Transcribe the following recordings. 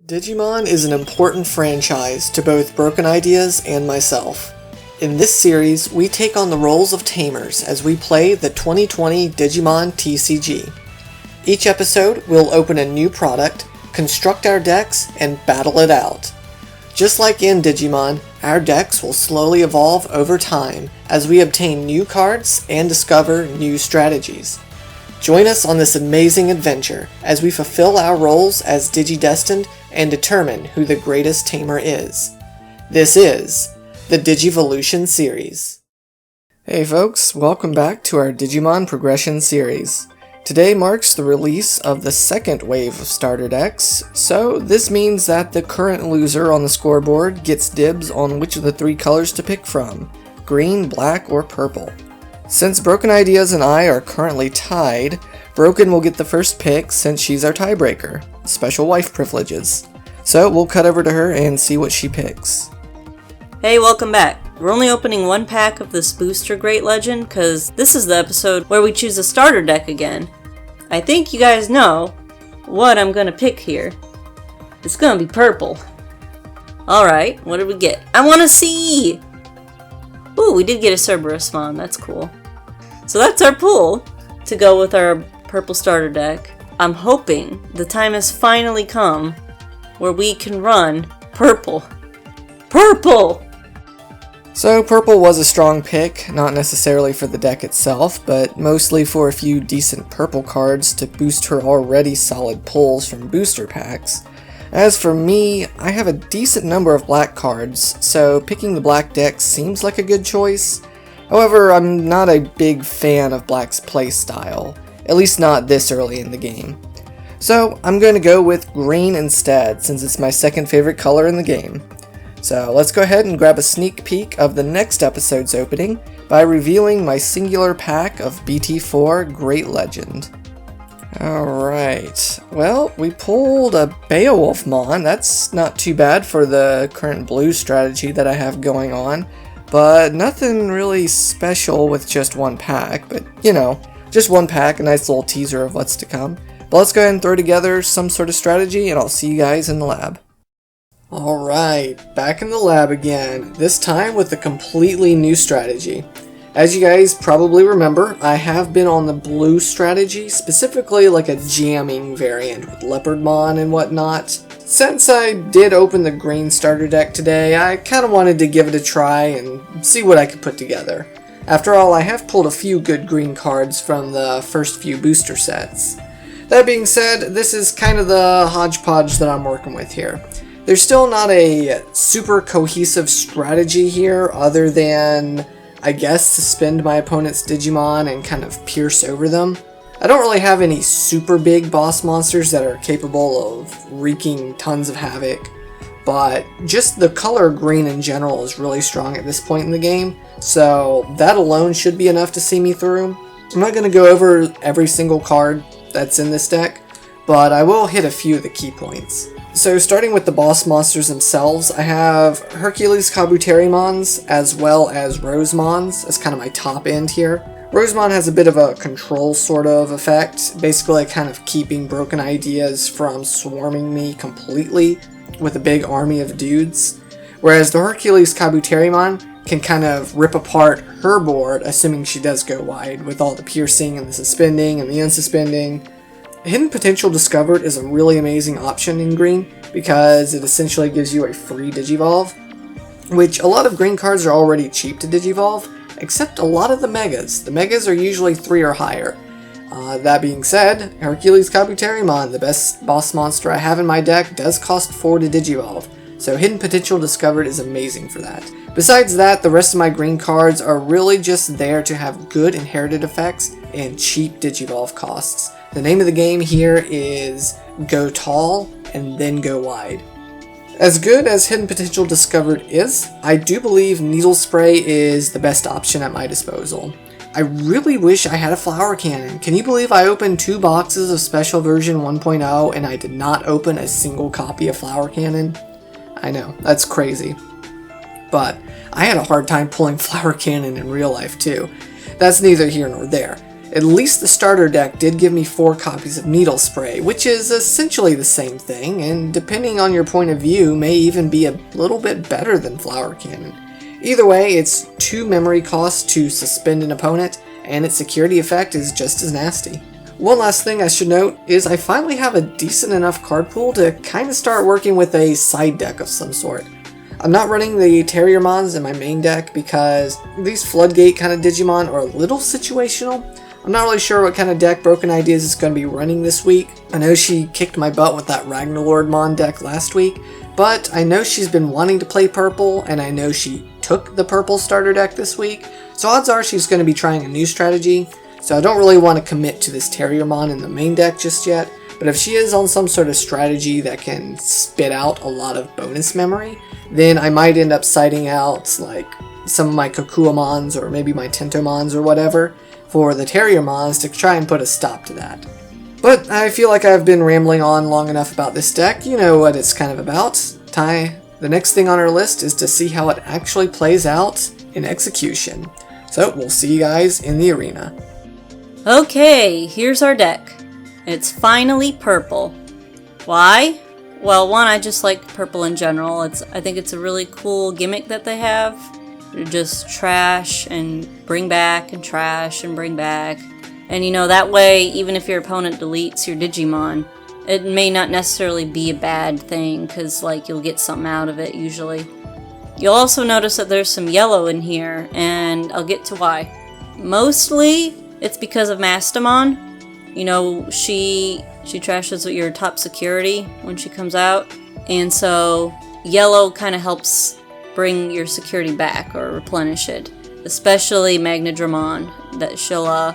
Digimon is an important franchise to both BrokenIdeas and myself. In this series, we take on the roles of Tamers as we play the 2020 Digimon TCG. Each episode, we'll open a new product, construct our decks, and battle it out. Just like in Digimon, our decks will slowly evolve over time as we obtain new cards and discover new strategies. Join us on this amazing adventure as we fulfill our roles as Digidestined and determine who the greatest Tamer is. This is the Digivolution Series. Hey folks, welcome back to our Digimon Progression Series. Today marks the release of the second wave of starter decks, so this means that the current loser on the scoreboard gets dibs on which of the three colors to pick from, green, black, or purple. Since BrokenIdeas and I are currently tied, Broken will get the first pick since she's our tiebreaker. Special wife privileges. So we'll cut over to her and see what she picks. Hey, welcome back. We're only opening one pack of this booster Great Legend because this is the episode where we choose a starter deck again. I think you guys know what I'm gonna pick here. It's gonna be purple. Alright, what did we get? I wanna see! Ooh, we did get a Cerberus Mon, that's cool. So that's our pool to go with our purple starter deck. I'm hoping the time has finally come where we can run purple. Purple! So purple was a strong pick, not necessarily for the deck itself, but mostly for a few decent purple cards to boost her already solid pulls from booster packs. As for me, I have a decent number of black cards, so picking the black deck seems like a good choice. However, I'm not a big fan of black's playstyle, at least not this early in the game. So I'm going to go with green instead, since it's my second favorite color in the game. So let's go ahead and grab a sneak peek of the next episode's opening by revealing my singular pack of BT4 Great Legend. Alright, well, we pulled a Beowulfmon. That's not too bad for the current blue strategy that I have going on, but nothing really special with just one pack, but you know, just one pack, a nice little teaser of what's to come. But let's go ahead and throw together some sort of strategy and I'll see you guys in the lab. Alright, back in the lab again, this time with a completely new strategy. As you guys probably remember, I have been on the blue strategy, specifically like a jamming variant with Leopardmon and whatnot. Since I did open the green starter deck today, I kind of wanted to give it a try and see what I could put together. After all, I have pulled a few good green cards from the first few booster sets. That being said, this is kind of the hodgepodge that I'm working with here. There's still not a super cohesive strategy here other than, I guess, suspend my opponent's Digimon and kind of pierce over them. I don't really have any super big boss monsters that are capable of wreaking tons of havoc, but just the color green in general is really strong at this point in the game, so that alone should be enough to see me through. I'm not going to go over every single card that's in this deck, but I will hit a few of the key points. So starting with the boss monsters themselves, I have Hercules Kabuterimons as well as Rosemons as kind of my top end here. Rosemon has a bit of a control sort of effect, basically kind of keeping BrokenIdeas from swarming me completely with a big army of dudes, whereas the Hercules Kabuterimon can kind of rip apart her board, assuming she does go wide, with all the piercing and the suspending and the unsuspending. Hidden Potential Discovered is a really amazing option in green because it essentially gives you a free Digivolve, which a lot of green cards are already cheap to Digivolve, except a lot of the Megas. The Megas are usually 3 or higher. That being said, Hercules Kabuterimon, the best boss monster I have in my deck, does cost 4 to Digivolve, so Hidden Potential Discovered is amazing for that. Besides that, the rest of my green cards are really just there to have good inherited effects and cheap Digivolve costs. The name of the game here is go tall and then go wide. As good as Hidden Potential Discovered is, I do believe Needle Spray is the best option at my disposal. I really wish I had a Flower Cannon. Can you believe I opened 2 boxes of Special Version 1.0 and I did not open a single copy of Flower Cannon? I know, that's crazy. But I had a hard time pulling Flower Cannon in real life too. That's neither here nor there. At least the starter deck did give me 4 copies of Needle Spray, which is essentially the same thing, and depending on your point of view, may even be a little bit better than Flower Cannon. Either way, it's 2 memory costs to suspend an opponent, and its security effect is just as nasty. One last thing I should note is I finally have a decent enough card pool to kind of start working with a side deck of some sort. I'm not running the Terriermons in my main deck because these Floodgate kind of Digimon are a little situational. I'm not really sure what kind of deck BrokenIdeas is going to be running this week. I know she kicked my butt with that Ragnarlordmon deck last week, but I know she's been wanting to play purple, and I know she took the purple starter deck this week, so odds are she's going to be trying a new strategy. So I don't really want to commit to this Terriermon in the main deck just yet, but if she is on some sort of strategy that can spit out a lot of bonus memory, then I might end up citing out like some of my Kokuamons or maybe my Tentomons or whatever for the Terriermons to try and put a stop to that. But I feel like I've been rambling on long enough about this deck. You know what it's kind of about. Ty, the next thing on our list is to see how it actually plays out in execution. So we'll see you guys in the arena. Okay, here's our deck. It's finally purple. Why? Well, one, I just like purple in general. I think it's a really cool gimmick that they have. You just trash and bring back and trash and bring back. And you know, that way, even if your opponent deletes your Digimon, it may not necessarily be a bad thing, because like you'll get something out of it usually. You'll also notice that there's some yellow in here, and I'll get to why. Mostly, it's because of Mastamon. You know, she trashes with your top security when she comes out, and so yellow kind of helps bring your security back or replenish it. Especially Magnadramon, that she'll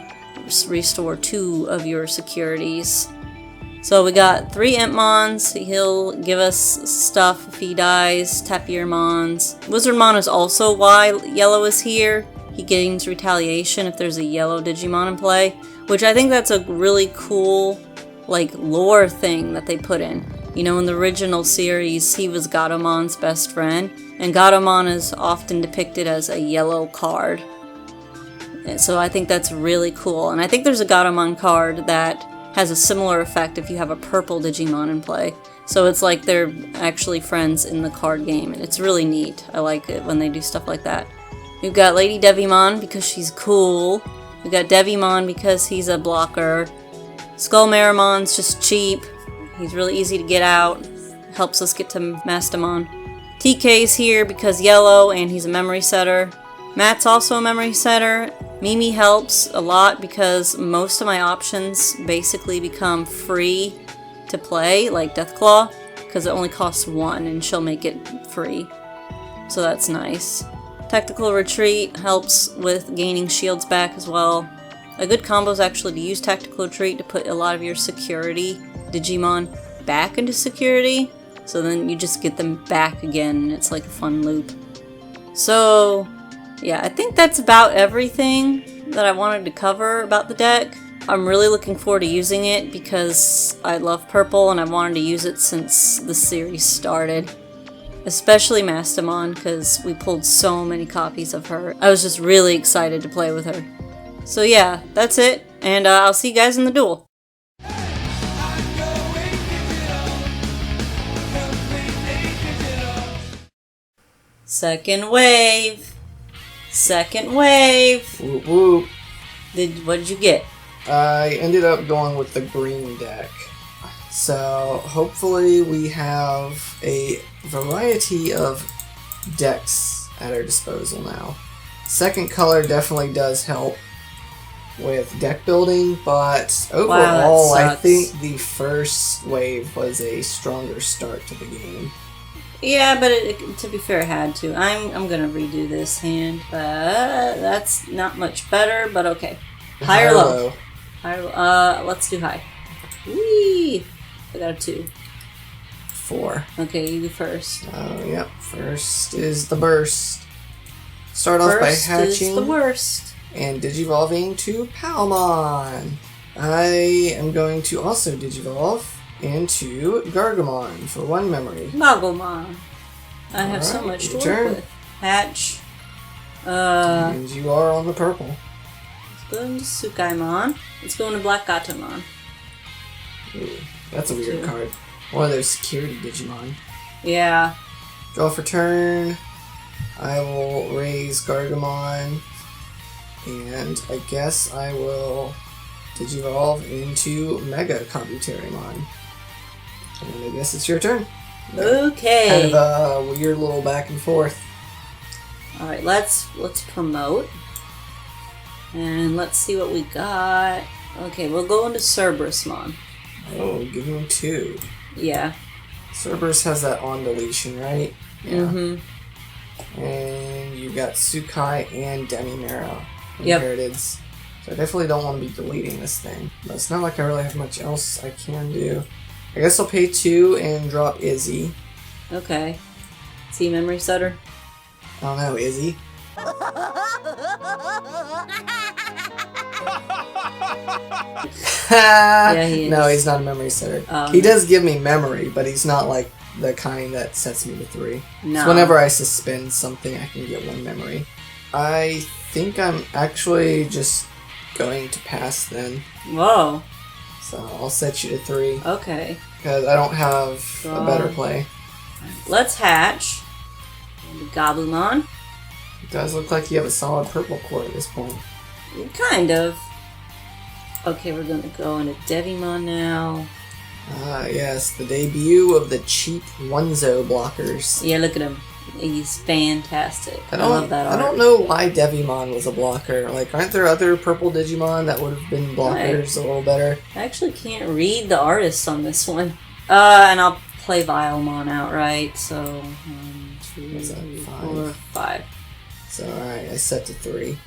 restore 2 of your securities. So we got 3 Impmons. He'll give us stuff if he dies. Tapirmons. Wizardmon is also why yellow is here. He gains retaliation if there's a yellow Digimon in play, which I think that's a really cool, like, lore thing that they put in. You know, in the original series, he was Gatomon's best friend, and Gatomon is often depicted as a yellow card. And so I think that's really cool, and I think there's a Gatomon card that has a similar effect if you have a purple Digimon in play. So it's like they're actually friends in the card game, and it's really neat. I like it when they do stuff like that. We've got Lady Devimon because she's cool. We've got Devimon because he's a blocker. Skullmaramon's just cheap. He's really easy to get out. Helps us get to Mastamon. TK's here because yellow and he's a memory setter. Matt's also a memory setter. Mimi helps a lot because most of my options basically become free to play, like Deathclaw, because it only costs 1 and she'll make it free. So that's nice. Tactical Retreat helps with gaining shields back as well. A good combo is actually to use Tactical Retreat to put a lot of your security Digimon back into security, so then you just get them back again, and it's like a fun loop. So, yeah, I think that's about everything that I wanted to cover about the deck. I'm really looking forward to using it because I love purple and I wanted to use it since the series started. Especially Mastamon, because we pulled so many copies of her. I was just really excited to play with her. So yeah, that's it, and I'll see you guys in the duel. Second wave! Second wave! Whoop whoop. What did you get? I ended up going with the green deck. So hopefully we have a variety of decks at our disposal now. Second color definitely does help with deck building, but overall wow, I think the first wave was a stronger start to the game. Yeah, but to be fair, it had to. I'm gonna redo this hand, but that's not much better, but okay. High or low? High, let's do high. Whee! I got a 2. 4. Okay, you do first. Oh, yep. First is the burst. Start off by hatching. First is the worst. And digivolving to Palmon. I am going to also digivolve into Gargomon for 1 memory. Argomon. I have so much to work with. Hatch. And you are on the purple. Let's go into Sukaimon. Let's go into Black Gatomon. Ooh, that's a weird card. One of those security Digimon. Yeah. Draw for turn. I will raise Gargomon. And I guess I will Digivolve into Mega Kabuterimon. And I guess it's your turn. Okay. Kind of a weird little back and forth. Alright, let's promote. And let's see what we got. Okay, we'll go into Cerberusmon. Oh, give him 2. Yeah. Cerberus has that on deletion, right? Yeah. Mm-hmm. And you got Sukai and Demimero Yep. inherited. So I definitely don't want to be deleting this thing. But it's not like I really have much else I can do. I guess I'll pay 2 and drop Izzy. Okay. See Memory Setter? I don't know, Izzy? Yeah, he is. No, he's not a memory setter. Oh, he no. does give me memory, but he's not like the kind that sets me to 3. No. So whenever I suspend something, I can get 1 memory. I think I'm actually just going to pass then. Whoa. So I'll set you to 3. Okay. Because I don't have a better play. Let's hatch. The Gabumon. It does look like you have a solid purple core at this point. Kind of. Okay, we're gonna go into Devimon now. Ah, yes, the debut of the cheap Onzo blockers. Yeah, look at him. He's fantastic. I love that art. I don't know why Devimon was a blocker. Like, aren't there other purple Digimon that would have been blockers a little better? I actually can't read the artists on this one. And I'll play Vilemon outright, so 1, 2, Is that 3, 5? 4, 5. So, alright, I set to 3.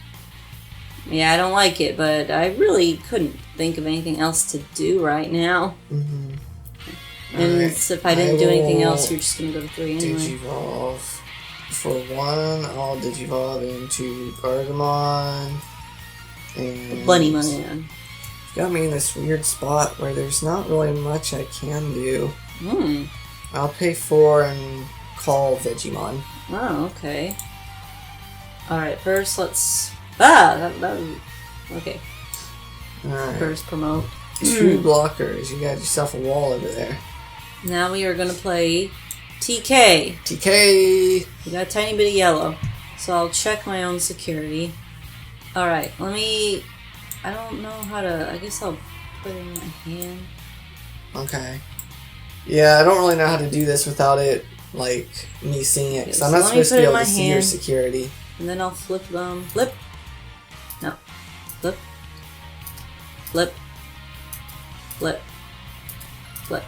Yeah, I don't like it, but I really couldn't think of anything else to do right now. Mm-hmm. And Right. if I didn't do anything will else, you're just gonna go to 3 anyway. Digivolve. For 1, I'll Digivolve into Argomon. And Bunnymon. got me in this weird spot where there's not really much I can do. I'll pay 4 and call Vegemon. Oh, okay. Alright, first let's... Okay. Alright. First promote. 2 blockers. You got yourself a wall over there. Now we are gonna play TK. TK! We got a tiny bit of yellow. So I'll check my own security. Alright, let me... I don't know how to... I guess I'll put it in my hand. Okay. Yeah, I don't really know how to do this without it, like, me seeing it. Because I'm so not let me supposed to put be it in able my to see your hand. security. And then I'll flip them. Flip! No. Flip. Flip. Flip. Flip.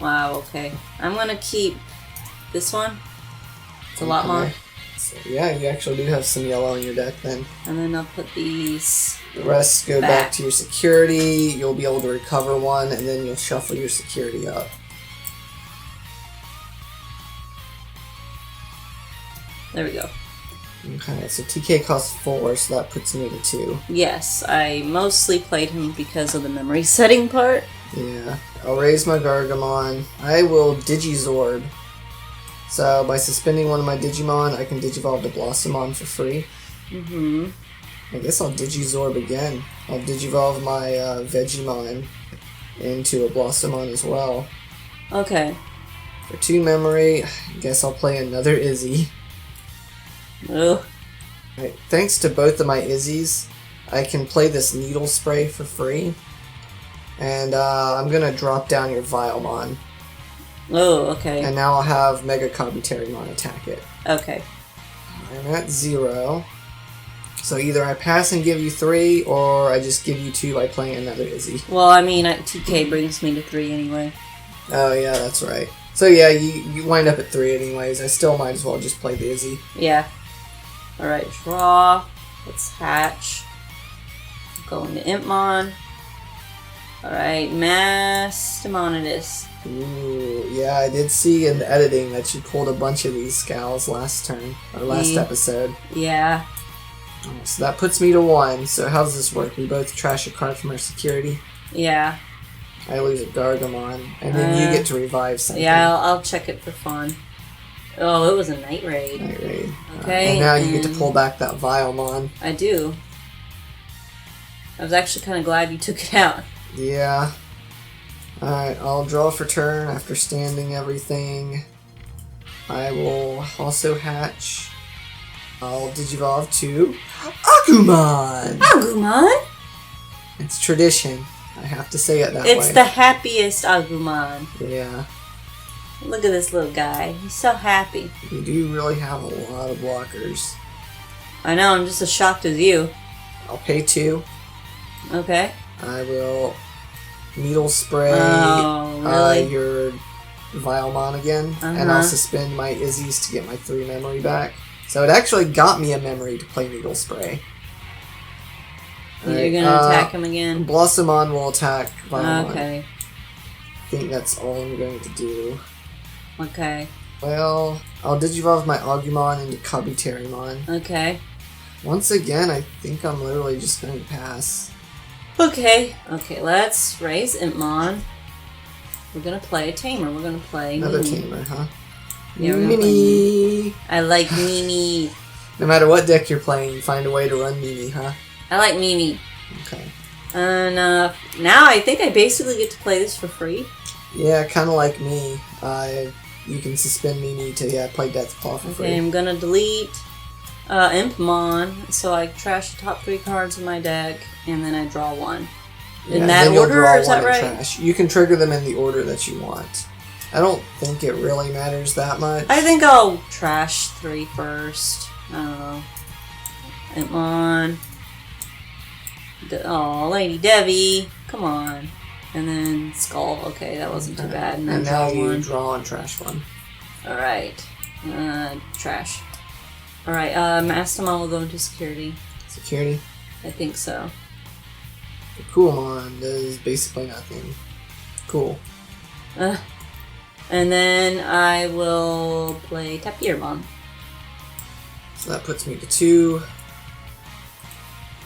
Wow, okay. I'm gonna keep this one. It's a lot more. So, yeah, you actually do have some yellow in your deck then. And then I'll put these... The rest go back to your security. You'll be able to recover 1, and then you'll shuffle your security up. There we go. Okay, so TK costs 4, so that puts me to 2. Yes, I mostly played him because of the memory setting part. Yeah. I'll raise my Gargomon. I will Digizord. So, by suspending one of my Digimon, I can Digivolve to Blossomon for free. Mm-hmm. I guess I'll Digizorb again. I'll Digivolve my Vegemon into a Blossomon as well. Okay. For 2 memory, I guess I'll play another Izzy. Ugh. Right. Thanks to both of my Izzies, I can play this Needle Spray for free. And I'm going to drop down your Vilemon. Oh, okay. And now I'll have Mega Kabuterimon attack it. Okay. I'm at 0. So either I pass and give you 3, or I just give you 2 by playing another Izzy. Well, I mean, TK brings me to 3 anyway. Oh yeah, that's right. So yeah, you wind up at 3 anyways. I still might as well just play the Izzy. Yeah. Alright, draw. Let's hatch. Go into Impmon. Alright, Mastemonitis. Ooh, yeah, I did see in the editing that you pulled a bunch of these Scowls last turn, or last episode. Yeah. So that puts me to 1. So how does this work? We both trash a card from our security. Yeah. I lose a Gargomon, and then you get to revive something. Yeah, I'll check it for fun. Oh, it was a Night Raid. Night Raid. Okay. And now you get to pull back that Vilemon. I do. I was actually kind of glad you took it out. Yeah. Alright, I'll draw for turn after standing everything. I will also hatch. I'll Digivolve to Argomon! Argomon? It's tradition. I have to say it that way. It's the happiest Argomon. Yeah. Look at this little guy. He's so happy. You do really have a lot of blockers. I know, I'm just as shocked as you. I'll pay 2. Okay. I will Needle Spray really? your Vilemon again, and I'll suspend my Izzy's to get my 3 memory back. So it actually got me a memory to play Needle Spray. You're gonna attack him again? Blossomon will attack Vilemon. Okay. I think that's all I'm going to do. Okay. Well, I'll Digivolve my Argomon into Kabuterimon. Okay. Once again, I think I'm literally just going to pass. Okay. Okay, let's raise Impmon. We're gonna play a Tamer. We're gonna play Another Mimi. Tamer, huh? Yeah, we're gonna play Mimi! I like Mimi. No matter what deck you're playing, you find a way to run Mimi, huh? I like Mimi. Okay. And now I think I basically get to play this for free. Yeah, kind of like me. You can suspend Mimi to play Deathclaw for free. Okay, I'm gonna delete Impmon, so I trash the top 3 cards of my deck, and then I draw 1. In that order, is that right? Trash. You can trigger them in the order that you want. I don't think it really matters that much. I think I'll trash 3 first. I don't know. Impmon. Oh, Lady Debbie. Come on. And then Skull. Okay, that wasn't too bad. And then now draw you 1. draw and trash 1. Alright. Trash. Alright, Mastamon will go into security. Security? I think so. The Coolmon does basically nothing. Cool. And then I will play Tapirmon. So that puts me to 2.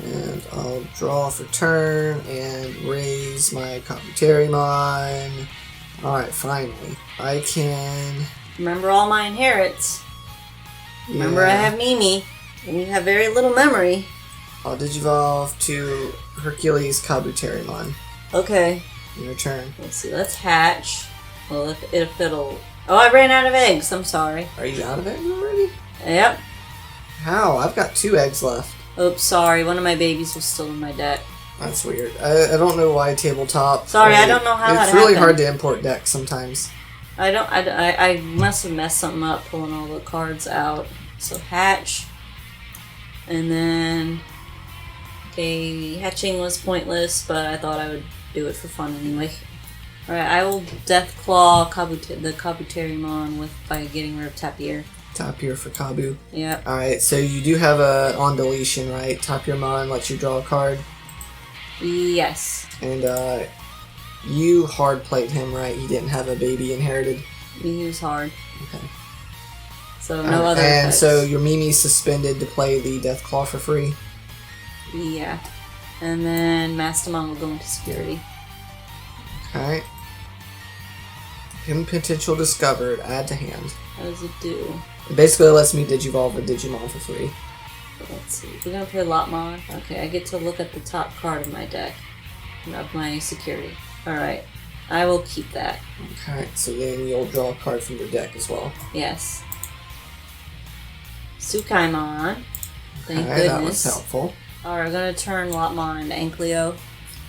And I'll draw for turn and raise my Kabuterimon. Alright, finally. I can... Remember all my inherits. Yeah. Remember I have Mimi. And you have very little memory. I'll Digivolve to Hercules Kabuterimon. Okay. Your turn. Let's see, let's hatch. Well, if it'll... Oh, I ran out of eggs. I'm sorry. Are you out of eggs already? Yep. How? I've got 2 eggs left. Oops, sorry. One of my babies was still in my deck. That's weird. I don't know why tabletop... Sorry, I don't know how that It's really happened. hard to import decks sometimes. I must have messed something up pulling all the cards out. So hatch. And then... Okay, hatching was pointless, but I thought I would do it for fun anyway. Alright, I will Deathclaw the Kabuterimon by getting rid of Tapir. Tapir for Kabu. Yep. Alright, so you do have a on deletion, right? Tapirmon lets you draw a card. Yes. And you hard played him, right? He didn't have a baby inherited. He was hard. Okay. So no other And effects. so your Mimi's suspended to play the Deathclaw for free. Yeah. And then Mastamon will go into security. Okay. Hidden potential discovered. Add to hand. How does it do? It basically lets me Digivolve a Digimon for free. Let's see. We're gonna play Lotmon. Okay, I get to look at the top card of my deck. Of my security. Alright. I will keep that. Okay, so then you'll draw a card from your deck as well. Yes. Tsukaimon. Thank Okay, goodness. that was helpful. Alright, we're gonna turn Lotmon into Ankleo.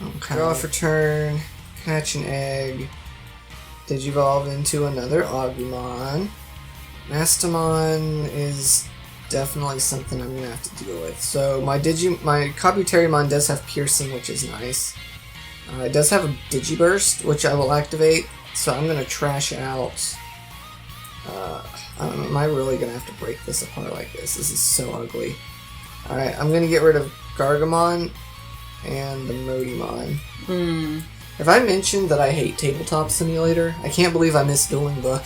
Okay. Draw for turn, hatch an egg, Digivolve into another Argomon. Mastamon is definitely something I'm gonna have to deal with. So my Kabuterimon does have piercing, which is nice. It does have a Digiburst, which I will activate. So I'm gonna trash out. I don't know, am I really gonna have to break this apart like this? This is so ugly. Alright, I'm gonna get rid of Gargomon and the Modimon. Have I mentioned that I hate Tabletop Simulator? I can't believe I missed Dueling Book.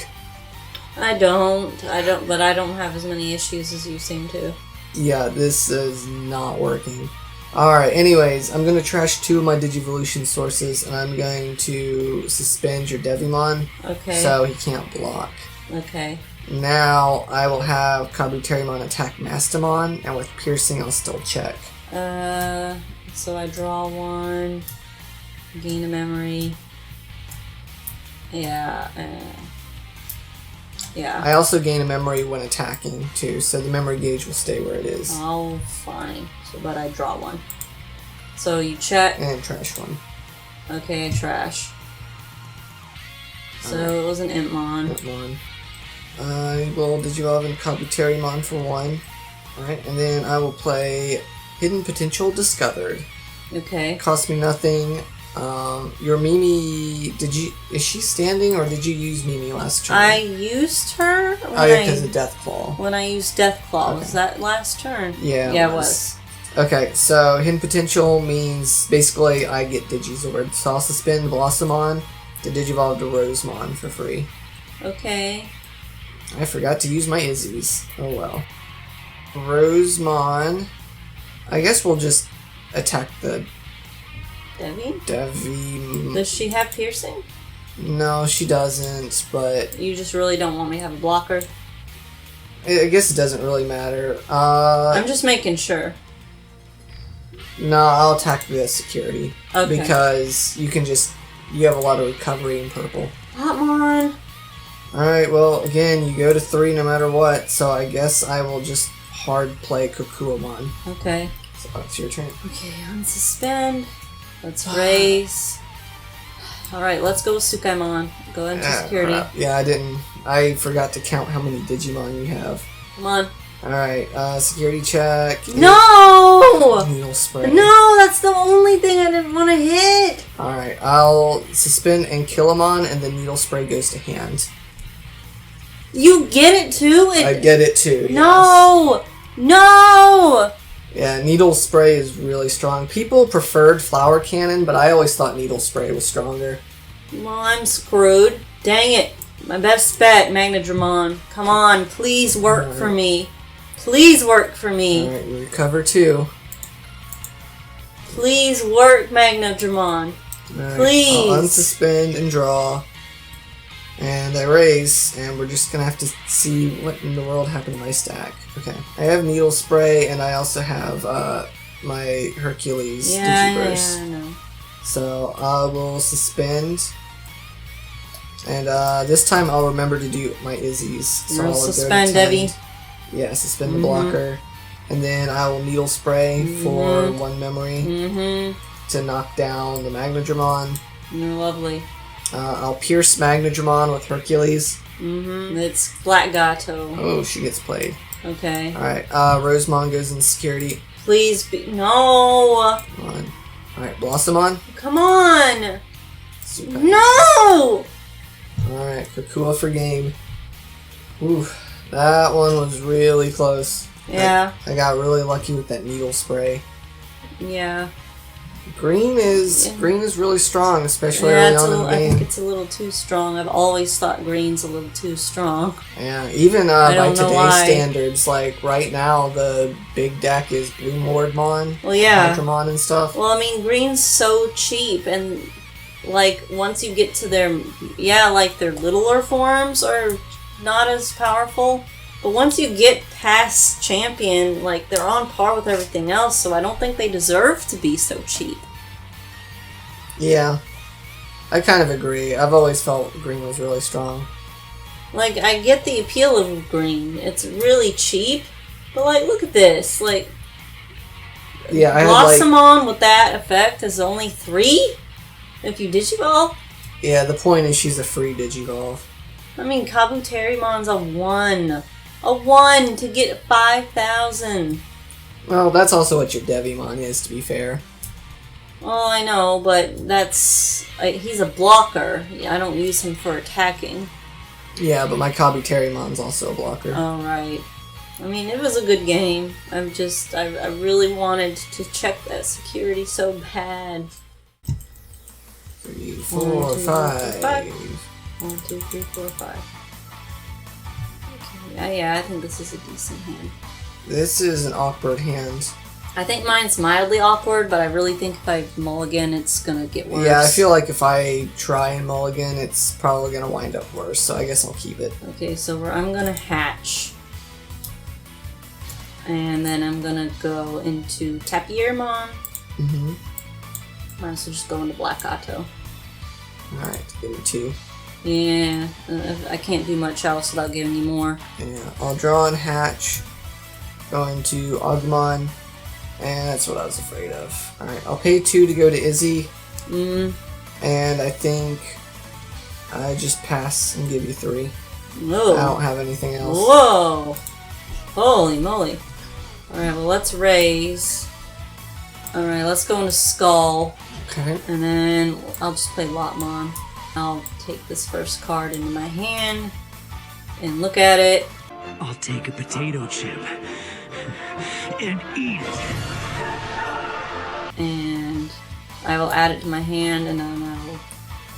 I don't, but I don't have as many issues as you seem to. Yeah, this is not working. Alright, anyways, I'm going to trash 2 of my Digivolution sources, and I'm going to suspend your Devimon, Okay. so he can't block. Okay. Now, I will have Kabuterimon attack Mastamon, and with Piercing, I'll still check. So I draw one, gain a memory. Yeah. Yeah. I also gain a memory when attacking too, so the memory gauge will stay where it is. Oh, fine. So, but I draw one. So you check. And trash one. Okay, trash. So it was an Impmon. Impmon. I will Digivolve and Kabuterimon for 1. Alright, and then I will play Hidden Potential Discovered. Okay. Cost me nothing. Your Mimi, is she standing or did you use Mimi last turn? I used her because of Death Claw. when I used Death Claw. Okay. Was that last turn? Yeah, Yeah, it was. Okay, so Hidden Potential means basically I get Digizord. So I'll suspend Blossomon to Digivolve to Rosemon for free. Okay. I forgot to use my Izzy's. Oh well. Rosemon. I guess we'll just attack the Devi. Does she have piercing? No, she doesn't, but You just really don't want me to have a blocker? I guess it doesn't really matter. I'm just making sure. No, I'll attack the security. Okay. Because you have a lot of recovery in purple. Come on. Alright, well, again, you go to 3 no matter what, so I guess I will just hard play Kokuamon. Okay. So it's your turn. Okay, unsuspend. Let's race. Alright, let's go with Sukaimon. Go into security. Yeah, I forgot to count how many Digimon you have. Come on. Alright, security check. No! Needle spray. No, that's the only thing I didn't want to hit. Alright, I'll suspend and Killamon, and then needle spray goes to hand. You get it too? I get it too, No! Yes. No! Yeah, needle spray is really strong. People preferred flower cannon, but I always thought needle spray was stronger. Well, I'm screwed. Dang it. My best bet, Magnadramon. Come on, please work for me. Please work for me. Alright, we recover 2. Please work, Magnadramon. Right, Please. I'll unsuspend and draw. And I raise, and we're just gonna have to see what in the world happened to my stack. Okay. I have needle spray, and I also have my Hercules Digiverse. Yeah, I know. So I will suspend. And this time I'll remember to do my Izzy's. So You'll I'll suspend, go to Debbie. Yeah, suspend the blocker. And then I will needle spray for 1 memory to knock down the Magnadramon. You're lovely. I'll pierce Magnadramon with Hercules. It's Black Gato. Oh, she gets played. Okay. Alright, Rosemon goes in security. Please be. No! Come on. Alright, Blossomon. Come on! Super. No! Alright, Kokua for game. Ooh, that one was really close. Yeah. I got really lucky with that needle spray. Yeah. Green is really strong, especially Yeah, early on in the I game. think it's a little too strong. I've always thought green's a little too strong. Yeah, even by don't know today's why. standards, like right now, the big deck is Blue Mordmon, Well, yeah. Ultramon, and stuff. Well, I mean, green's so cheap, and like once you get to their, like their littler forms are not as powerful. But once you get past champion, like they're on par with everything else. So I don't think they deserve to be so cheap. Yeah, I kind of agree. I've always felt green was really strong. Like, I get the appeal of green. It's really cheap. But, like, look at this. Like, Yeah, I had Blossomon with that effect is only 3? If you Digivolve? Yeah, the point is she's a free Digivolve. I mean, Kabuterimon's a 1. A 1 to get 5,000. Well, that's also what your Devimon is, to be fair. Well, I know, but that's... he's a blocker. I don't use him for attacking. Yeah, but my Kabuterimon's also a blocker. Oh, right. I mean, it was a good game. I really wanted to check that security so bad. 3, 4, 5. 1, 2, 3, 4, 5. Okay. Yeah, I think this is a decent hand. This is an awkward hand. I think mine's mildly awkward, but I really think if I mulligan, it's gonna get worse. Yeah, I feel like if I try and mulligan, it's probably gonna wind up worse, so I guess I'll keep it. Okay, so I'm gonna hatch. And then I'm gonna go into Tapiermon. Mm-hmm. Might as well just go into Black Auto. Alright, give me 2. Yeah, I can't do much else without giving you more. Yeah, I'll draw and hatch. Go into Argomon. And that's what I was afraid of. Alright, I'll pay 2 to go to Izzy. And I think I just pass and give you 3. Whoa. I don't have anything else. Whoa! Holy moly. Alright, well, let's raise. Alright, let's go into Skull. Okay. And then I'll just play Lotmon. I'll take this first card into my hand and look at it. I'll take a potato chip and eat it. And I will add it to my hand, and then I will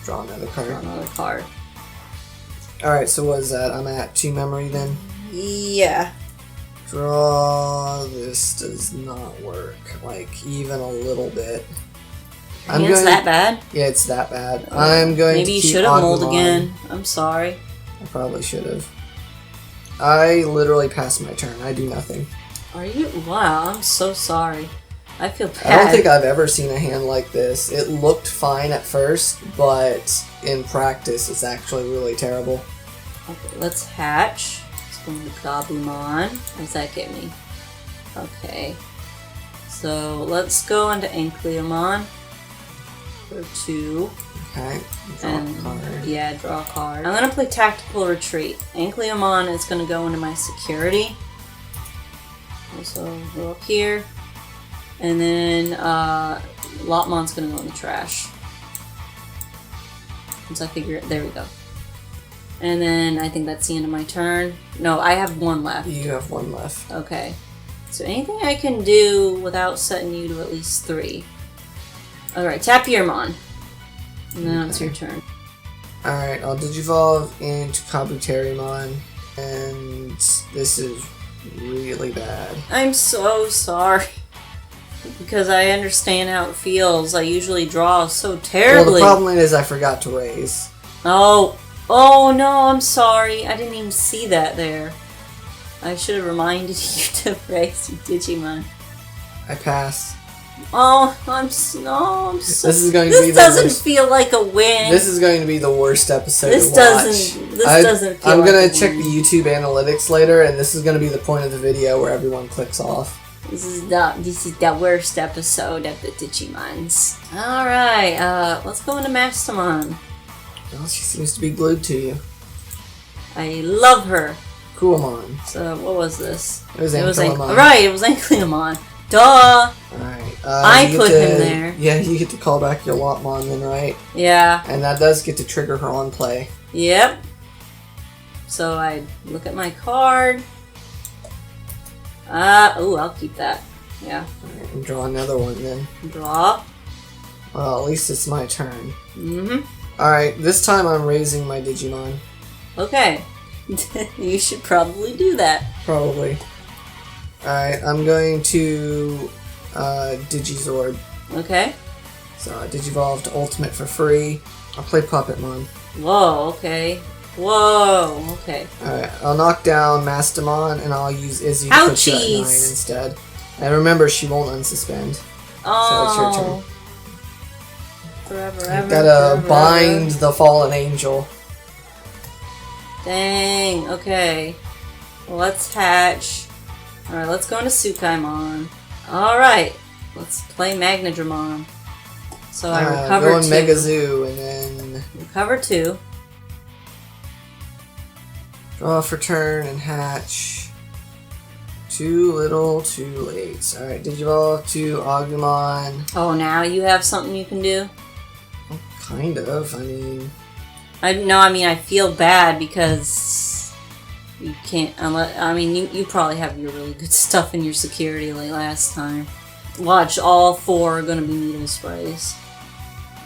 Draw another card. draw another card. Alright, so what is that? I'm at 2 memory then? Yeah. Draw. This does not work. Like, even a little bit. It's that bad? Yeah, it's that bad. I'm going Maybe to you keep should have mold Agumon. again. I'm sorry. I probably should have. I literally passed my turn. I do nothing. Are you? Wow, I'm so sorry. I feel bad. I don't think I've ever seen a hand like this. It looked fine at first, but in practice it's actually really terrible. Okay, let's hatch. Let's go into Gabumon. What does that get me? Okay. So let's go into Ankleomon for 2. Okay. Draw a card. Yeah, draw a card. I'm gonna play Tactical Retreat. Ankleomon is gonna go into my security. So go up here. And then Lotmon's gonna go in the trash. Once I figure it, there we go. And then I think that's the end of my turn. No, I have 1 left. You have 1 left. Okay. So anything I can do without setting you to at least 3. Alright, tap Yermon. And then it's your turn. Alright, I'll Digivolve into Kabuterimon. And this is really bad. I'm so sorry. Because I understand how it feels. I usually draw so terribly. Well, the problem is I forgot to raise. Oh no, I'm sorry. I didn't even see that there. I should have reminded you to raise your Digimon. I pass. Oh, I'm so... This is going to be the doesn't worst. feel like a win. This is going to be the worst episode This to doesn't- watch. this doesn't feel I'm like gonna a check win. the YouTube analytics later, and this is gonna be the point of the video where everyone clicks off. This is the worst episode of the Digimons. Alright, let's go into Mastamon. Well, she seems to be glued to you. I love her. Coolmon. So, what was this? It was Ankleomon. Right, it was Ankleomon. Duh! Alright. I you get put to- him there. Yeah, you get to call back your Lotmon then, right? Yeah. And that does get to trigger her on play. Yep. So I look at my card. I'll keep that. Yeah. Alright, and draw another one then. Draw. Well, at least it's my turn. Mm-hmm. Alright, this time I'm raising my Digimon. Okay. You should probably do that. Probably. Alright, I'm going to Digizord. Okay. So I Digivolve to Ultimate for free. I'll play Puppetmon. Whoa, okay. Whoa, okay. Alright, I'll knock down Mastamon and I'll use Izzy to put you at 9 Ouchies! instead. And remember, she won't unsuspend. Oh. So it's your turn. Forever, I've ever, gotta forever, bind ever. the fallen angel. Dang, okay. Well, let's hatch. Alright, let's go into Sukaimon. Alright, let's play Magnadramon. So I recover go in 2. Megazoo and then Recover 2. draw for turn and hatch. Too little, too late. Alright, Digivolve to Agumon. Oh, now you have something you can do? Kind of, I mean... I feel bad because you can't, you probably have your really good stuff in your security like last time. Watch, all 4 are going to be needle sprays.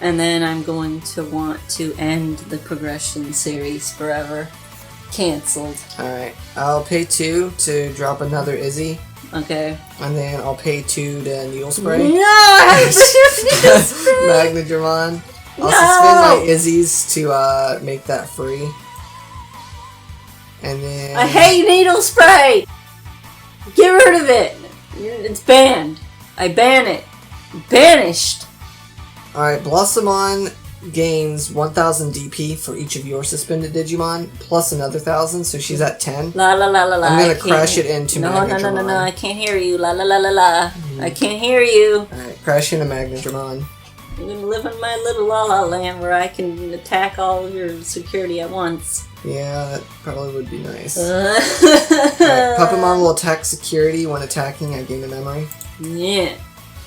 And then I'm going to want to end the progression series forever. Cancelled. Alright, I'll pay 2 to drop another Izzy. Okay. And then I'll pay 2 to Needle Spray. No, I have to needle spray! Magnadramon. I'll No! suspend my Izzy's to make that free. And then... I hate needle spray! Get rid of it! It's banned. I ban it. Banished! Alright, Blossomon gains 1000 DP for each of your suspended Digimon, plus another 1000, so she's at 10. La la la la la. I'm gonna crash it into Magnadramon. No, I can't hear you. La la la la la. I can't hear you. Alright, crash into Magnadramon. I'm gonna live in my little la la land where I can attack all of your security at once. Yeah, that probably would be nice. Alright, Puppetmon will attack security when attacking. I gain a memory. Yeah.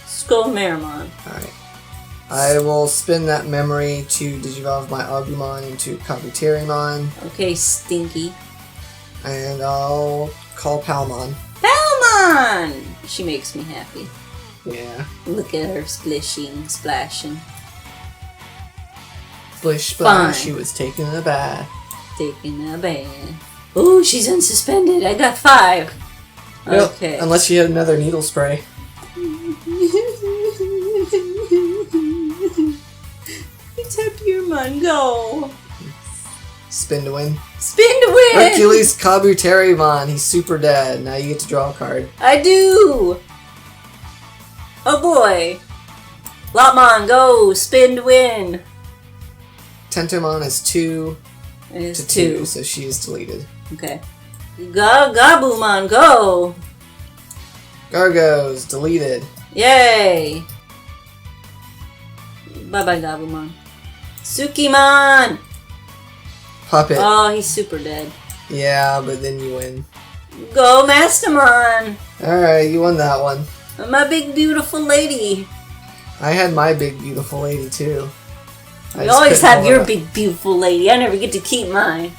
Scoreboard. Alright. I will spin that memory to digivolve my Argomon into Kabuterimon. Okay, Stinky. And I'll call Palmon. Palmon! She makes me happy. Yeah. Look at her splishing, splashing. Splish splash, Fine. she was taking a bath. Taking a bath. Ooh, she's unsuspended. I got 5. Yep, Okay. unless she had another needle spray. Tapirmon, go! Spin to win. Spin to win! Hercules Kabuterimon, he's super dead. Now you get to draw a card. I do! Oh boy! Lotmon, go! Spin to win! Tentomon is 2 It's to 2. 2, so she is deleted. Okay. Gabumon, go! Gargos, deleted. Yay! Bye-bye, Gabumon. Tsukimon! Puppet. Oh, he's super dead. Yeah, but then you win. Go, Mastermon! Alright, you won that one. My big beautiful lady. I had my big beautiful lady too. You always have your big beautiful lady. I never get to keep mine.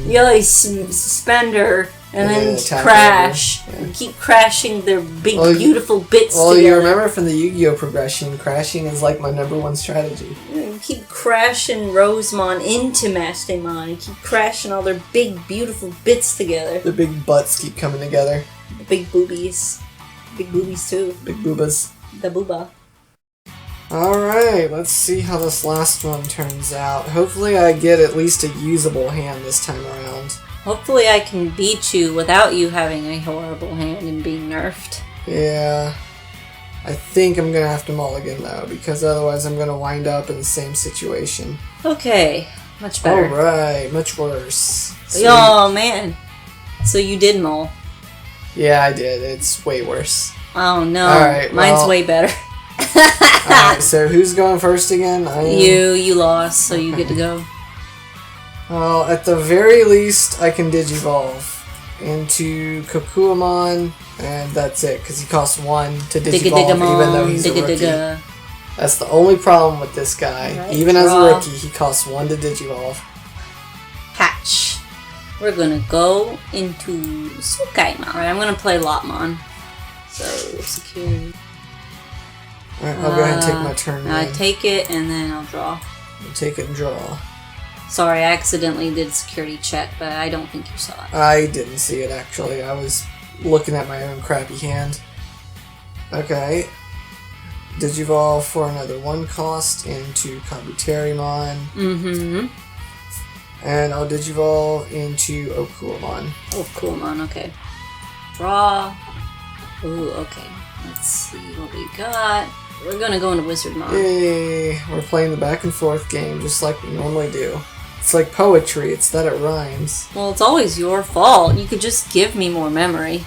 You always suspend her and then attack crash. over. Yeah. You keep crashing their big Well, beautiful bits Well, together. you remember from the Yu-Gi-Oh progression, crashing is like my #1 strategy. You keep crashing Rosemon into Mastemon. You keep crashing all their big beautiful bits together. The big butts keep coming together. The big boobies. Big boobies too. Big boobas. The booba. Alright, let's see how this last one turns out. Hopefully I get at least a usable hand this time around. Hopefully I can beat you without you having a horrible hand and being nerfed. Yeah. I think I'm gonna have to mulligan though, because otherwise I'm gonna wind up in the same situation. Okay, much better. Alright, much worse. Oh man. So you did mull. Yeah, I did. It's way worse. Oh no. Alright, Mine's well- way better. Alright, so who's going first again? I am. You lost, so you get to go. Well, at the very least, I can Digivolve into Kokuamon, and that's it, because he costs 1 to Digivolve, even though he's a rookie. Digga. That's the only problem with this guy. Alright, Even as a draw. rookie, he costs 1 to Digivolve. Hatch. We're gonna go into Sukaimon. Alright, I'm gonna play Lotmon. So, secure. Alright, I'll go ahead and take my turn I then. take it and then I'll draw. I'll take it and draw. Sorry, I accidentally did security check, but I don't think you saw it. I didn't see it, actually. I was looking at my own crappy hand. Okay. Digivolve for another 1 cost into Kabuterimon. Mm-hmm. And I'll Digivolve into Okuamon. Oh, cool, man. Okay. Draw. Ooh, okay. Let's see what we got. We're gonna go into Wizardmon. Yay! We're playing the back and forth game just like we normally do. It's like poetry, it's that it rhymes. Well, it's always your fault. You could just give me more memory.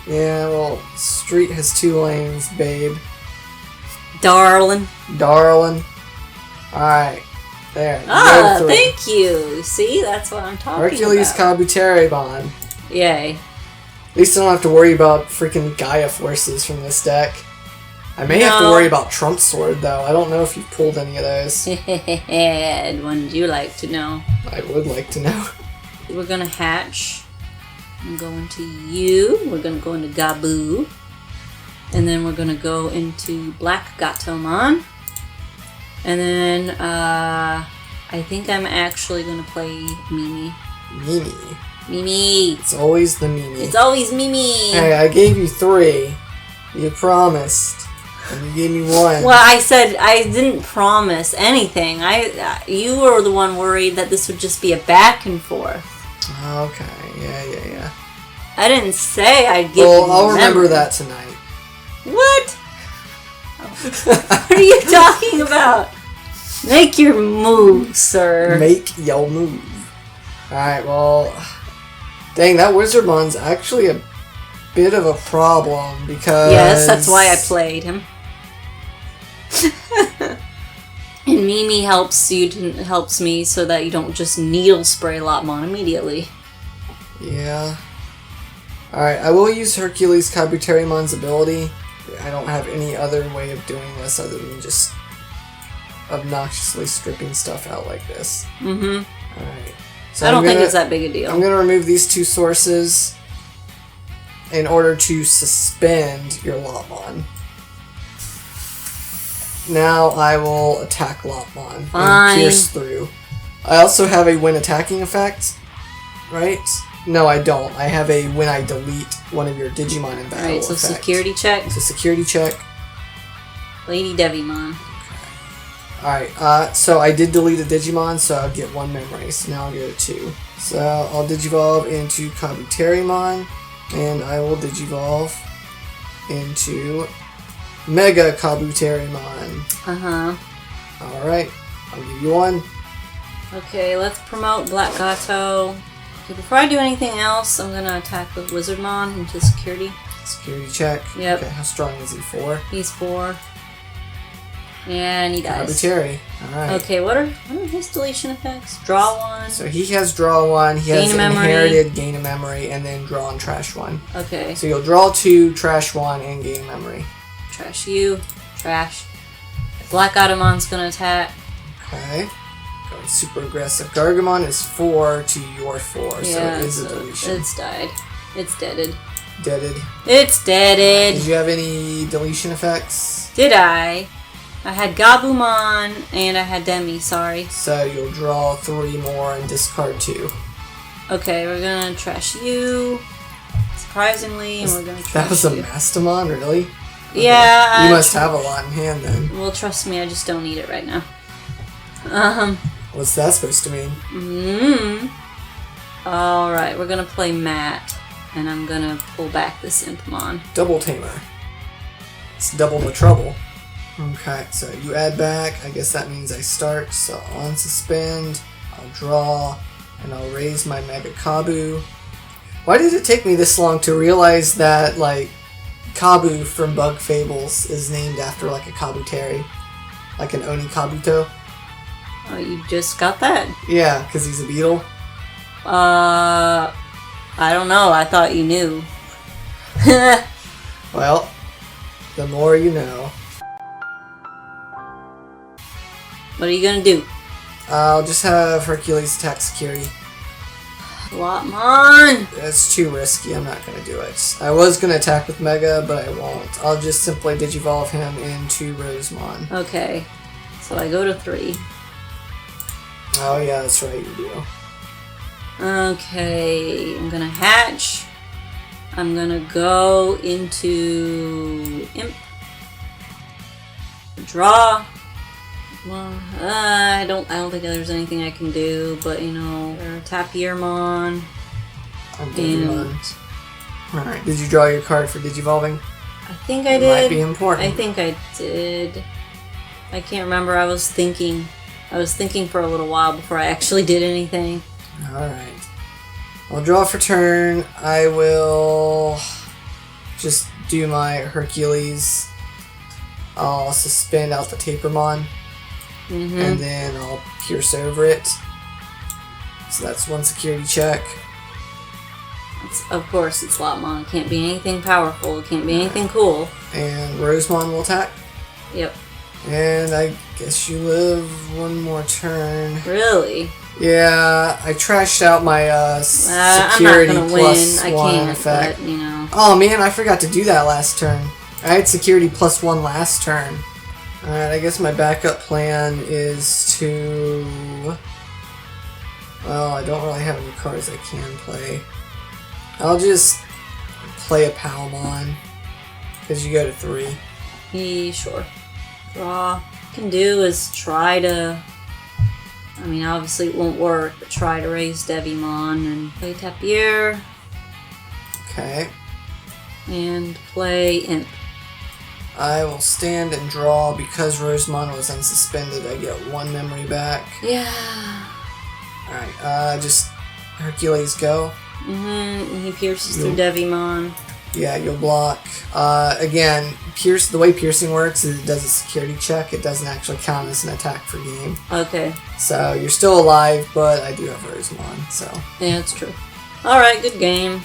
Yeah, well, street has 2 lanes, babe. Darling. Darling. Alright. There. you Ah, go through. thank you. See, that's what I'm talking Hercules about. Kabuterimon. Yay. At least I don't have to worry about freaking Gaia forces from this deck. I may have to No. worry about Trump Sword, though. I don't know if you've pulled any of those. And wouldn't you like to know? I would like to know. We're gonna hatch. I'm going to you. We're gonna go into Gabu. And then we're gonna go into Black Gatomon. And then, I think I'm actually gonna play Mimi. Mimi. Mimi! It's always the Mimi. It's always Mimi! Hey, I gave you 3. You promised. And you gave me 1. Well, I said I didn't promise anything. You were the one worried that this would just be a back and forth. Okay, yeah. I didn't say I'd give you Well, I'll remember memory. that tonight. What? What are you talking about? Make your move, sir. Make your move. Alright, well... Dang, that Wizardmon's actually a bit of a problem because... Yes, that's why I played him. And Mimi helps me so that you don't just needle spray Lopmon immediately. Yeah. Alright, I will use Hercules Kabuterimon's ability. I don't have any other way of doing this other than just obnoxiously stripping stuff out like this. Mm-hmm. Alright. So I don't think it's that big a deal. I'm going to remove these two sources in order to suspend your Lopmon. Now I will attack Lopmon and pierce through. I also have a when attacking effect, right? No, I don't. I have a when I delete one of your Digimon in battle Alright, so effect. security check. It's a security check. Lady Devimon. Alright, so I did delete a Digimon, so I'll get 1 memory, so now I'll get a 2. So I'll Digivolve into Kabuterimon, and I will Digivolve into Mega Kabuterimon. Uh-huh. Alright, I'll give you 1. Okay, let's promote Black Gato. Okay, before I do anything else, I'm gonna attack the Wizardmon into security. Security check. Yep. Okay, how strong is he? 4? He's 4. And he dies. Kabuteri. Alright. Okay, what are his deletion effects? Draw 1. So he has draw 1, he has Gain a memory. inherited gain a memory, and then draw and trash 1. Okay. So you'll draw 2, trash 1, and gain memory. Trash you. Trash. Black Argomon's gonna attack. Okay. Going super aggressive. Argomon is 4 to your 4, so Yeah, it is a deletion. it's died. It's deaded. Deaded. It's deaded. Did you have any deletion effects? Did I? I had Gabumon and I had Demi, sorry. So you'll draw 3 more and discard 2. Okay, we're gonna trash you. Surprisingly, and we're gonna trash That was a you. Mastamon, really? Okay. Yeah. You must have a lot in hand then. Well, trust me, I just don't need it right now. What's that supposed to mean? Alright, we're gonna play Matt. And I'm gonna pull back this Impmon. Double Tamer. It's double the trouble. Okay, so you add back. I guess that means I start. So I'll unsuspend, I'll draw, and I'll raise my Mega Kabu. Why did it take me this long to realize that, like, Kabu from Bug Fables is named after, like, a Kabuteri? Like an Oni Kabuto? Oh, you just got that? Yeah, because he's a beetle. I don't know. I thought you knew. Well, the more you know. What are you gonna do? I'll just have Hercules attack security. Lopmon! That's too risky, I'm not going to do it. I was going to attack with Mega, but I won't. I'll just simply Digivolve him into Rosemon. Okay. So I go to 3. Oh yeah, that's right, you do. Okay, I'm gonna hatch. I'm gonna go into Imp. Draw. Well, I don't think there's anything I can do, but you know, Tapiermon. Digimon. Alright, did you draw your card for Digivolving? I think I It did. might be important. I think I did. I can't remember. I was thinking for a little while before I actually did anything. Alright. I'll draw for turn. I will just do my Hercules. I'll suspend out the Tapermon. And then I'll pierce over it. So that's 1 security check. Of course, it's Lopmon. It can't be anything powerful. It can't be anything cool. And Rosemon will attack. Yep. And I guess you live 1 more turn. Really? Yeah, I trashed out my security I'm not gonna plus win. 1 I can't, effect. but, you know. Oh man, I forgot to do that last turn. I had security plus 1 last turn. Alright, I guess my backup plan is to... Well, I don't really have any cards I can play. I'll just play a Palmon. Because you go to 3. Sure. Draw. What you can do is try to... I mean, obviously it won't work, but try to raise Devimon and play Tapier. Okay. And play Imp. I will stand and draw. Because Rosemon was unsuspended, I get 1 memory back. Yeah. Alright, just Hercules go. He pierces through Devimon. Yeah, you'll block. Again, the way piercing works is it does a security check. It doesn't actually count as an attack for game. Okay. So you're still alive, but I do have Rosemon, so. Yeah, that's true. Alright, good game.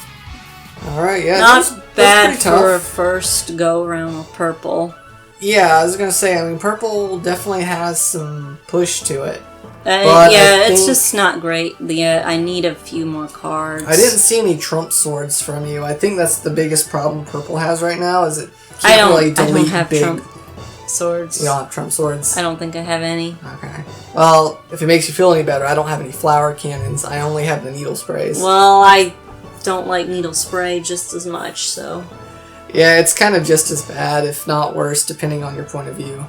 Alright, yeah. Not bad for a first go around with purple. Yeah, I was gonna say, I mean, purple definitely has some push to it. It's just not great. I need a few more cards. I didn't see any trump swords from you. I think that's the biggest problem purple has right now, is it can't really delete I don't have big... trump swords. You don't have trump swords? I don't think I have any. Okay. Well, if it makes you feel any better, I don't have any flower cannons. I only have the needle sprays. Well, I don't like needle spray just as much, so... Yeah, it's kind of just as bad, if not worse, depending on your point of view.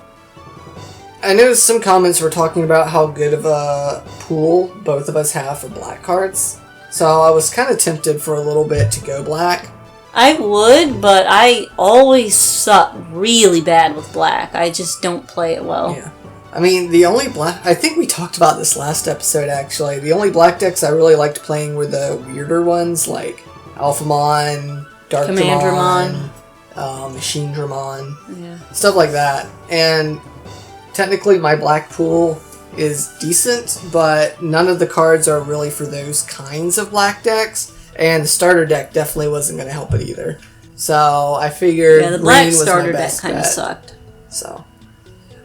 I noticed some comments were talking about how good of a pool both of us have for black cards. So I was kind of tempted for a little bit to go black. I would, but I always suck really bad with black. I just don't play it well. Yeah. I mean, the only black... I think we talked about this last episode, actually. The only black decks I really liked playing were the weirder ones, like Alphamon, Darkdramon, Machine Dramon, stuff like that. And technically my black pool is decent, but none of the cards are really for those kinds of black decks, and the starter deck definitely wasn't going to help it either. So I figured the black green was starter my deck best kind of bet. sucked. So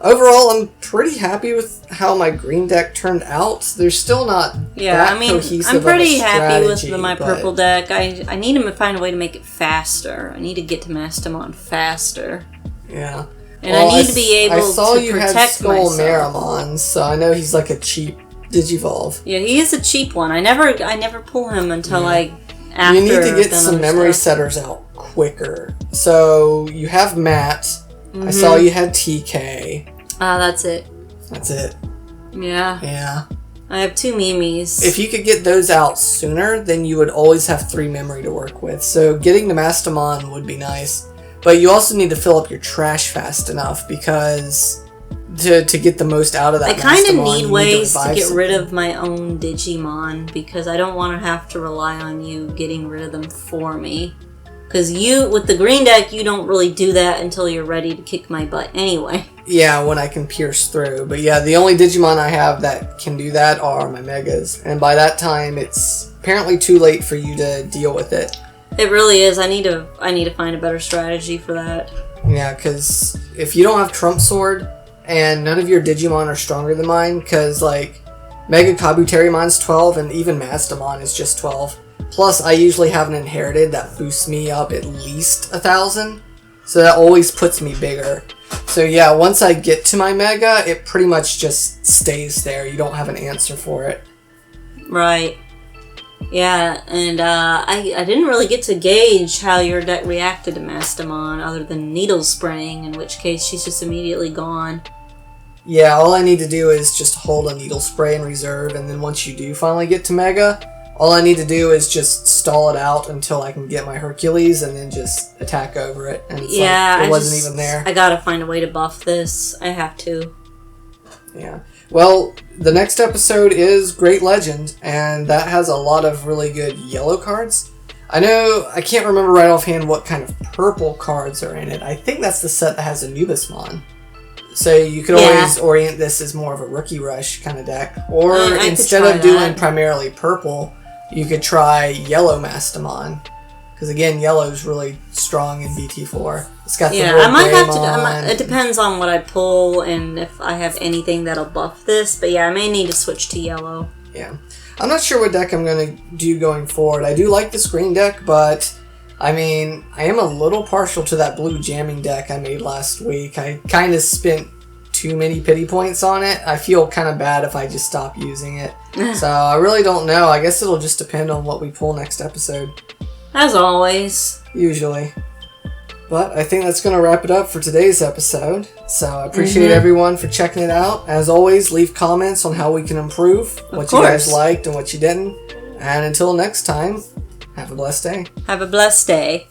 overall, I'm pretty happy with how my green deck turned out. There's still not that cohesive I'm pretty of a happy with strategy, my but purple deck. I need to find a way to make it faster. I need to get to Mastamon faster. Yeah. And I need to be able to protect myself. I saw you had Skull Maramon, so I know he's like a cheap Digivolve. Yeah, he is a cheap one. I never pull him until after. You need to get some memory setters out quicker. So you have Matt. I saw you had TK. That's it. That's it. Yeah. Yeah. I have 2 Mimis. If you could get those out sooner, then you would always have 3 memory to work with. So getting the Mastamon would be nice. But you also need to fill up your trash fast enough, because to get the most out of that I kind of Mastamon, need ways to get rid something. of my own Digimon, because I don't want to have to rely on you getting rid of them for me. Because with the green deck, you don't really do that until you're ready to kick my butt anyway. Yeah, when I can pierce through. But yeah, the only Digimon I have that can do that are my Megas. And by that time, it's apparently too late for you to deal with it. It really is. I need to find a better strategy for that. Yeah, because if you don't have Trump Sword, and none of your Digimon are stronger than mine, because like Mega Kabuterimon's 12, and even Mastamon is just 12. Plus, I usually have an inherited that boosts me up at least 1,000, so that always puts me bigger. So yeah, once I get to my Mega, it pretty much just stays there. You don't have an answer for it. Right. Yeah, and I didn't really get to gauge how your deck reacted to Mastamon, other than needle spraying, in which case she's just immediately gone. Yeah, all I need to do is just hold a needle spray in reserve, and then once you do finally get to Mega, all I need to do is just stall it out until I can get my Hercules, and then just attack over it. And it's like it wasn't even there. I gotta find a way to buff this. I have to. Yeah. Well, the next episode is Great Legend, and that has a lot of really good yellow cards. I can't remember right offhand what kind of purple cards are in it. I think that's the set that has Anubismon. So you could always orient this as more of a Rookie Rush kind of deck. Or instead of doing primarily purple, you could try yellow Mastamon. Because again, yellow is really strong in BT4. It's got the I might have to. It depends on what I pull and if I have anything that'll buff this. But yeah, I may need to switch to yellow. Yeah, I'm not sure what deck I'm gonna do going forward. I do like this green deck, but I mean, I am a little partial to that blue jamming deck I made last week. I kind of spent too many pity points on it. I feel kind of bad if I just stop using it. So I really don't know. I guess it'll just depend on what we pull next episode. As always. Usually. But I think that's going to wrap it up for today's episode. So I appreciate everyone for checking it out. As always, leave comments on how we can improve, what you guys liked and what you didn't. And until next time, have a blessed day. Have a blessed day.